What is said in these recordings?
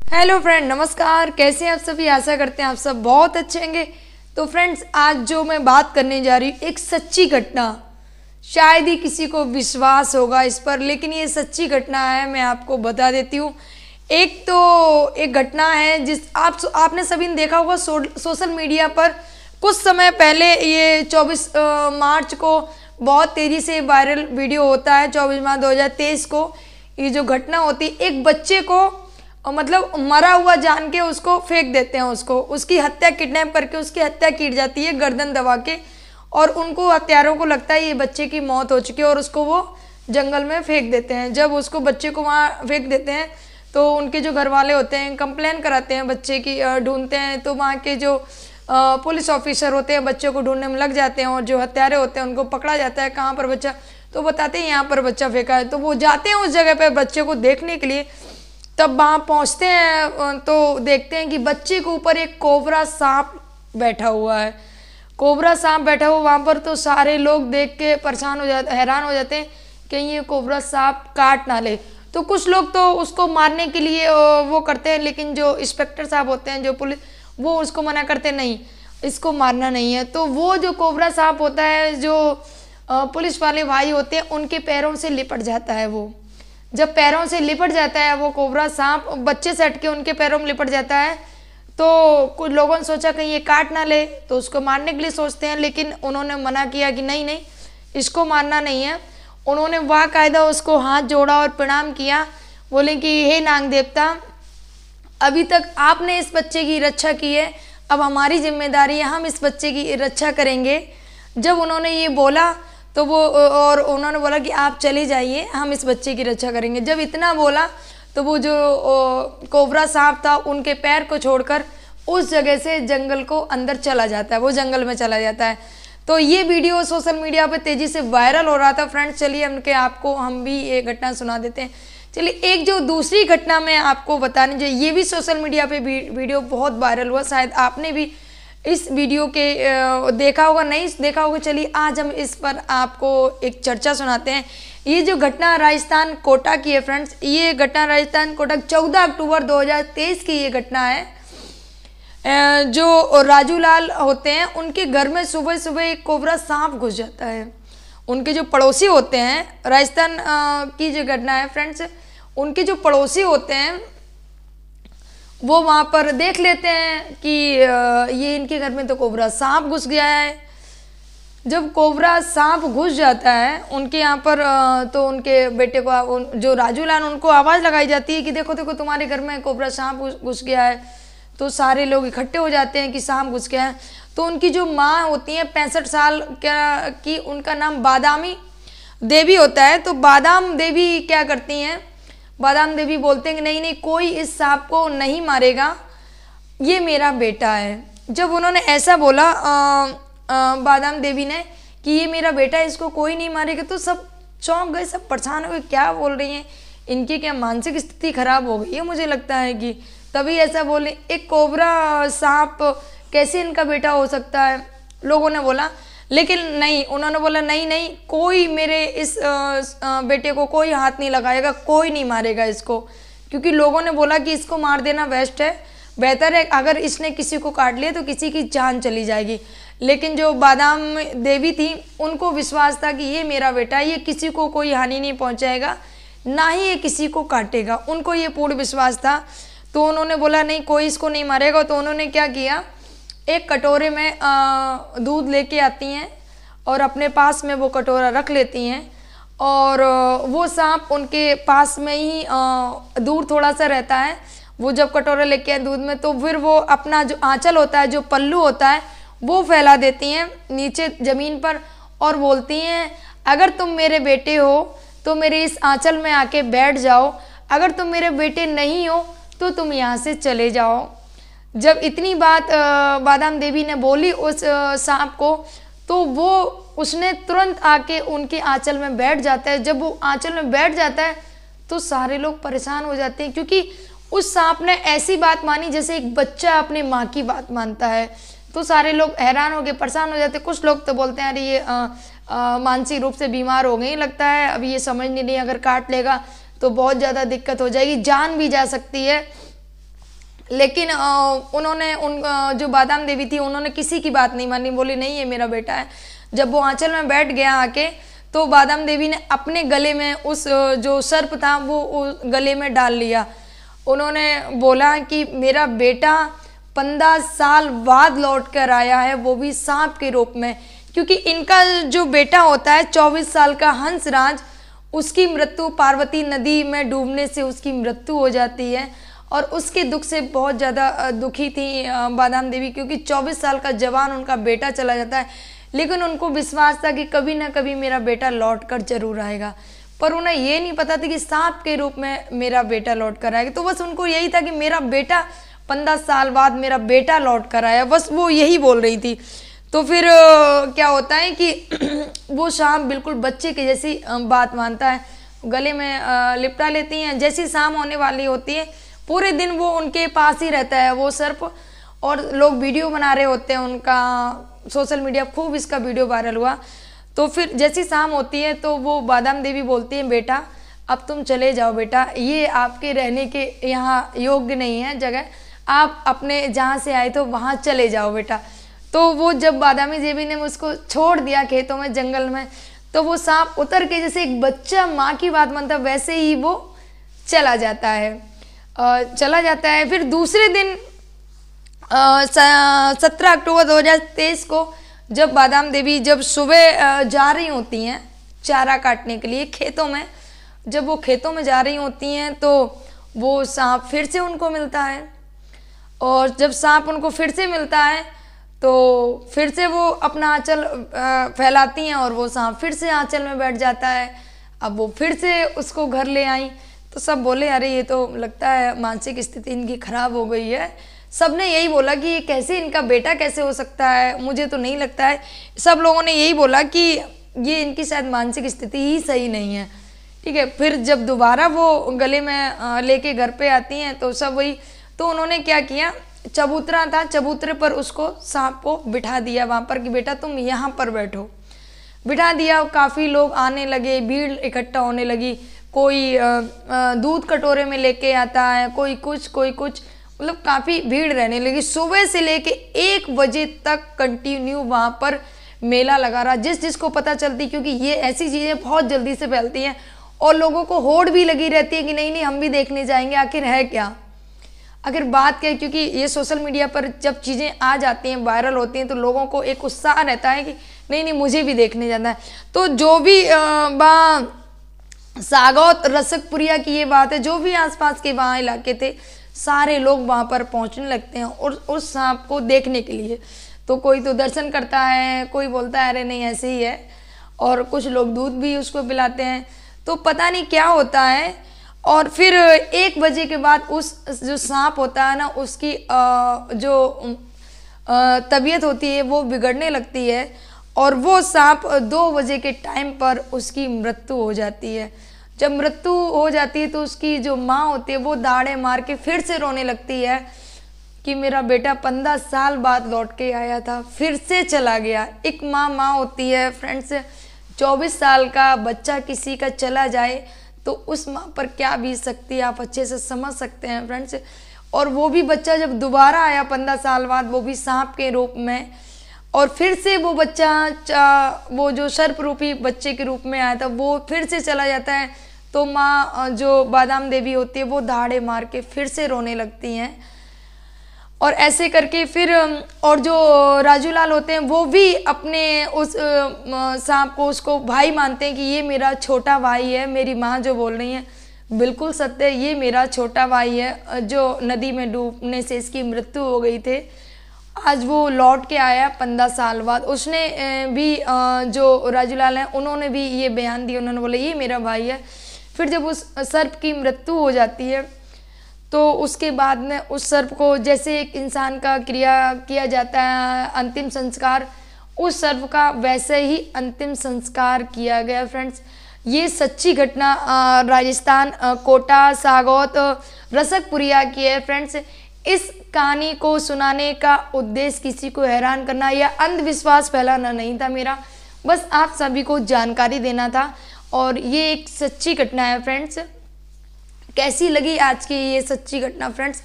Hello friend, नमस्कार। कैसे हैं आप सभी? आशा करते हैं आप सब बहुत अच्छे होंगे। तो फ्रेंड्स, आज जो मैं बात करने जा रही हूँ एक सच्ची घटना, शायद ही किसी को विश्वास होगा इस पर, लेकिन ये सच्ची घटना है। मैं आपको बता देती हूँ। एक घटना है जिस आपने सभी ने देखा होगा सोशल मीडिया पर। कुछ समय पहले ये 24 मार्च को बहुत तेज़ी से वायरल वीडियो होता है। 24 मार्च 2023 को ये जो घटना होती है, एक बच्चे को मतलब मरा हुआ जान के उसको फेंक देते हैं, उसकी हत्या, किडनैप करके उसकी हत्या की जाती है गर्दन दबा के। और उनको, हत्यारों को लगता है ये बच्चे की मौत हो चुकी है और उसको वो जंगल में फेंक देते हैं। जब उसको, बच्चे को वहाँ फेंक देते हैं तो उनके जो घर वाले होते हैं कंप्लेन कराते हैं बच्चे की, ढूंढते हैं। तो वहाँ के जो पुलिस ऑफिसर होते हैं बच्चे को ढूंढने में लग जाते हैं और जो हत्यारे होते हैं उनको पकड़ा जाता है। कहाँ पर बच्चा, तो बताते हैं यहाँ पर बच्चा फेंका है। तो वो जाते हैं उस जगह पर बच्चे को देखने के लिए। तब वहाँ पहुँचते हैं तो देखते हैं कि बच्चे के ऊपर एक कोबरा सांप बैठा हुआ है। कोबरा सांप बैठा हुआ वहाँ पर। तो सारे लोग देख के परेशान हो जाते, हैरान हो जाते हैं कहीं ये कोबरा सांप काट ना ले। तो कुछ लोग तो उसको मारने के लिए वो करते हैं, लेकिन जो इंस्पेक्टर साहब होते हैं, जो पुलिस, वो उसको मना करते, नहीं इसको मारना नहीं है। तो वो जो कोबरा सांप होता है, जो पुलिस वाले भाई होते हैं, उनके पैरों से लिपट जाता है। वो जब पैरों से लिपट जाता है वो कोबरा सांप, बच्चे से हट के उनके पैरों में लिपट जाता है। तो कुछ लोगों ने सोचा कहीं ये काट ना ले, तो उसको मारने के लिए सोचते हैं, लेकिन उन्होंने मना किया कि नहीं नहीं, इसको मारना नहीं है। उन्होंने बाकायदा उसको हाथ जोड़ा और प्रणाम किया। बोले कि हे नाग देवता, अभी तक आपने इस बच्चे की रक्षा की है, अब हमारी जिम्मेदारी है, हम इस बच्चे की रक्षा करेंगे। जब उन्होंने ये बोला तो वो, और उन्होंने बोला कि आप चले जाइए, हम इस बच्चे की रक्षा करेंगे। जब इतना बोला तो वो जो कोबरा सांप था उनके पैर को छोड़कर उस जगह से जंगल को अंदर चला जाता है, वो जंगल में चला जाता है। तो ये वीडियो सोशल मीडिया पे तेज़ी से वायरल हो रहा था। फ्रेंड्स, चलिए हम भी ये घटना सुना देते हैं। चलिए, एक जो दूसरी घटना मैं आपको बताने जो, ये भी सोशल मीडिया पे वीडियो बहुत वायरल हुआ। शायद आपने भी इस वीडियो के देखा होगा, नहीं देखा होगा। चलिए, आज हम इस पर आपको एक चर्चा सुनाते हैं। ये जो घटना राजस्थान कोटा की है फ्रेंड्स, ये घटना राजस्थान कोटा 14 अक्टूबर 2023 की ये घटना है। जो राजू लाल होते हैं उनके घर में सुबह सुबह एक कोबरा सांप घुस जाता है। उनके जो पड़ोसी होते हैं, राजस्थान की जो घटना है फ्रेंड्स, उनके जो पड़ोसी होते हैं वो वहाँ पर देख लेते हैं कि ये इनके घर में तो कोबरा सांप घुस गया है। जब कोबरा सांप घुस जाता है उनके यहाँ पर, तो उनके बेटे को, जो राजू लाल, उनको आवाज़ लगाई जाती है कि देखो देखो तुम्हारे घर में कोबरा सांप घुस गया है। तो सारे लोग इकट्ठे हो जाते हैं कि सांप घुस गया है। तो उनकी जो माँ होती है 65 साल की, उनका नाम बादामी देवी होता है। तो बादाम देवी क्या करती हैं, बादाम देवी बोलते हैं कि नहीं नहीं, कोई इस सांप को नहीं मारेगा, ये मेरा बेटा है। जब उन्होंने ऐसा बोला बादाम देवी ने कि ये मेरा बेटा है, इसको कोई नहीं मारेगा, तो सब चौंक गए, सब परेशान हो गए, क्या बोल रही हैं, इनकी क्या मानसिक स्थिति खराब हो गई है, मुझे लगता है कि तभी ऐसा बोले। एक कोबरा सांप कैसे इनका बेटा हो सकता है, लोगों ने बोला। लेकिन नहीं, उन्होंने बोला नहीं नहीं, कोई मेरे इस बेटे को कोई हाथ नहीं लगाएगा, कोई नहीं मारेगा इसको, क्योंकि लोगों ने बोला कि इसको मार देना बेस्ट है, बेहतर है, अगर इसने किसी को काट लिया तो किसी की जान चली जाएगी। लेकिन जो बादाम देवी थी उनको विश्वास था कि ये मेरा बेटा है, ये किसी को कोई हानि नहीं पहुँचाएगा, ना ही ये किसी को काटेगा, उनको ये पूर्ण विश्वास था। तो उन्होंने बोला नहीं, कोई इसको नहीं मारेगा। तो उन्होंने क्या किया, एक कटोरे में दूध लेके आती हैं और अपने पास में वो कटोरा रख लेती हैं, और वो सांप उनके पास में ही दूर थोड़ा सा रहता है। वो जब कटोरा लेके आए दूध में, तो फिर वो अपना जो आंचल होता है, जो पल्लू होता है, वो फैला देती हैं नीचे ज़मीन पर और बोलती हैं, अगर तुम मेरे बेटे हो तो मेरे इस आंचल में आके बैठ जाओ, अगर तुम मेरे बेटे नहीं हो तो तुम यहाँ से चले जाओ। जब इतनी बात बादाम देवी ने बोली उस सांप को, तो वो, उसने तुरंत आके उनके आंचल में बैठ जाता है। जब वो आंचल में बैठ जाता है तो सारे लोग परेशान हो जाते हैं, क्योंकि उस सांप ने ऐसी बात मानी जैसे एक बच्चा अपनी माँ की बात मानता है। तो सारे लोग हैरान हो गए, परेशान हो जाते हैं। कुछ लोग तो बोलते हैं अरे ये मानसिक रूप से बीमार हो गई लगता है, अभी ये समझ नहीं, अगर काट लेगा तो बहुत ज़्यादा दिक्कत हो जाएगी, जान भी जा सकती है। लेकिन उन्होंने जो बादाम देवी थी उन्होंने किसी की बात नहीं मानी, बोली नहीं ये मेरा बेटा है। जब वो आंचल में बैठ गया आके, तो बादाम देवी ने अपने गले में उस जो सर्प था वो गले में डाल लिया। उन्होंने बोला कि मेरा बेटा 15 साल बाद लौट कर आया है, वो भी सांप के रूप में। क्योंकि इनका जो बेटा होता है 24 साल का हंसराज, उसकी मृत्यु पार्वती नदी में डूबने से उसकी मृत्यु हो जाती है। और उसके दुख से बहुत ज़्यादा दुखी थी बादाम देवी, क्योंकि 24 साल का जवान उनका बेटा चला जाता है। लेकिन उनको विश्वास था कि कभी ना कभी मेरा बेटा लौट कर जरूर आएगा, पर उन्हें ये नहीं पता था कि सांप के रूप में मेरा बेटा लौट कर आएगा। तो बस उनको यही था कि मेरा बेटा 15 साल बाद मेरा बेटा लौट कर आया, बस वो यही बोल रही थी। तो फिर क्या होता है कि वो शाम बिल्कुल बच्चे के जैसी बात मानता है, गले में लिपटा लेती हैं। जैसी शाम होने वाली होती है, पूरे दिन वो उनके पास ही रहता है वो सर्प, और लोग वीडियो बना रहे होते हैं उनका, सोशल मीडिया खूब इसका वीडियो वायरल हुआ। तो फिर जैसी शाम होती है तो वो बादाम देवी बोलती हैं, बेटा अब तुम चले जाओ बेटा, ये आपके रहने के यहाँ योग्य नहीं है जगह, आप अपने जहाँ से आए तो वहाँ चले जाओ बेटा। तो वो जब बादामी देवी ने उसको छोड़ दिया खेतों में, जंगल में, तो वो सांप उतर के जैसे एक बच्चा माँ की बात मानता वैसे ही वो चला जाता है। फिर दूसरे दिन 17 अक्टूबर 2023 को जब बादाम देवी जब सुबह जा रही होती हैं चारा काटने के लिए खेतों में, जब वो खेतों में जा रही होती हैं तो वो सांप फिर से उनको मिलता है। और जब सांप उनको फिर से मिलता है तो फिर से वो अपना आंचल फैलाती हैं और वो सांप फिर से आंचल में बैठ जाता है। अब वो फिर से उसको घर ले आई तो सब बोले अरे ये तो लगता है मानसिक स्थिति इनकी खराब हो गई है। सब ने यही बोला कि ये कैसे, इनका बेटा कैसे हो सकता है, मुझे तो नहीं लगता है। सब लोगों ने यही बोला कि ये इनकी शायद मानसिक स्थिति ही सही नहीं है। ठीक है, फिर जब दोबारा वो गले में लेके घर पे आती हैं तो सब वही, तो उन्होंने क्या किया, चबूतरा था, चबूतरे पर उसको सांप को बिठा दिया वहाँ पर कि बेटा तुम यहाँ पर बैठो, बिठा दिया। काफ़ी लोग आने लगे, भीड़ इकट्ठा होने लगी, कोई दूध कटोरे में लेके आता है, कोई कुछ, मतलब काफ़ी भीड़ रहने लगी। सुबह से लेके 1 बजे तक कंटिन्यू वहाँ पर मेला लगा रहा। जिसको पता चलती, क्योंकि ये ऐसी चीज़ें बहुत जल्दी से फैलती हैं और लोगों को होड़ भी लगी रहती है कि नहीं हम भी देखने जाएंगे, आखिर है क्या। अगर बात करें, क्योंकि ये सोशल मीडिया पर जब चीज़ें आ जाती हैं, वायरल होती हैं, तो लोगों को एक उत्साह रहता है कि नहीं मुझे भी देखने जाना है। तो जो भी सागौत रसकपुरिया की ये बात है, जो भी आसपास के वहाँ इलाके थे सारे लोग वहाँ पर पहुँचने लगते हैं और उस सांप को देखने के लिए। तो कोई तो दर्शन करता है, कोई बोलता है अरे नहीं ऐसे ही है, और कुछ लोग दूध भी उसको पिलाते हैं। तो पता नहीं क्या होता है। और फिर 1 बजे के बाद उस जो सांप होता है ना, उसकी जो तबीयत होती है वो बिगड़ने लगती है और वो सांप 2 बजे के टाइम पर उसकी मृत्यु हो जाती है। जब मृत्यु हो जाती है तो उसकी जो माँ होती है वो दाड़े मार के फिर से रोने लगती है कि मेरा बेटा 15 साल बाद लौट के आया था, फिर से चला गया। एक माँ होती है फ्रेंड्स, 24 साल का बच्चा किसी का चला जाए तो उस माँ पर क्या बीत सकती है, आप अच्छे से समझ सकते हैं फ्रेंड्स। और वो भी बच्चा जब दोबारा आया 15 साल बाद, वो भी सांप के रूप में, और फिर से वो बच्चा वो जो सर्प रूपी बच्चे के रूप में आया था वो फिर से चला जाता है। तो माँ जो बादाम देवी होती है वो दाढ़े मार के फिर से रोने लगती हैं। और ऐसे करके फिर और जो राजूलाल होते हैं वो भी अपने उस सांप को उसको भाई मानते हैं कि ये मेरा छोटा भाई है। मेरी माँ जो बोल रही है बिल्कुल सत्य है, ये मेरा छोटा भाई है जो नदी में डूबने से इसकी मृत्यु हो गई थी। आज वो लौट के आया 15 साल बाद। उसने भी जो राजूलाल हैं उन्होंने भी ये बयान दिया, उन्होंने बोला ये मेरा भाई है। फिर जब उस सर्प की मृत्यु हो जाती है तो उसके बाद में उस सर्प को जैसे एक इंसान का क्रिया किया जाता है अंतिम संस्कार, उस सर्प का वैसे ही अंतिम संस्कार किया गया। फ्रेंड्स ये सच्ची घटना राजस्थान कोटा सागौत रसकपुरिया की है। फ्रेंड्स इस कहानी को सुनाने का उद्देश्य किसी को हैरान करना या अंधविश्वास फैलाना नहीं था मेरा, बस आप सभी को जानकारी देना था। और ये एक सच्ची घटना है फ्रेंड्स। कैसी लगी आज की ये सच्ची घटना फ्रेंड्स,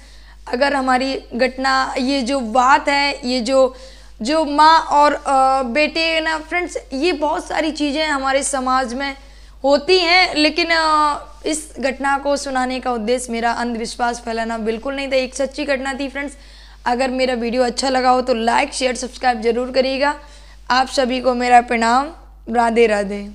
अगर हमारी घटना, ये जो बात है, ये जो माँ और बेटे ना फ्रेंड्स, ये बहुत सारी चीज़ें हमारे समाज में होती हैं, लेकिन इस घटना को सुनाने का उद्देश्य मेरा अंधविश्वास फैलाना बिल्कुल नहीं था। एक सच्ची घटना थी फ्रेंड्स। अगर मेरा वीडियो अच्छा लगा हो तो लाइक शेयर सब्सक्राइब जरूर करिएगा। आप सभी को मेरा प्रणाम। राधे राधे।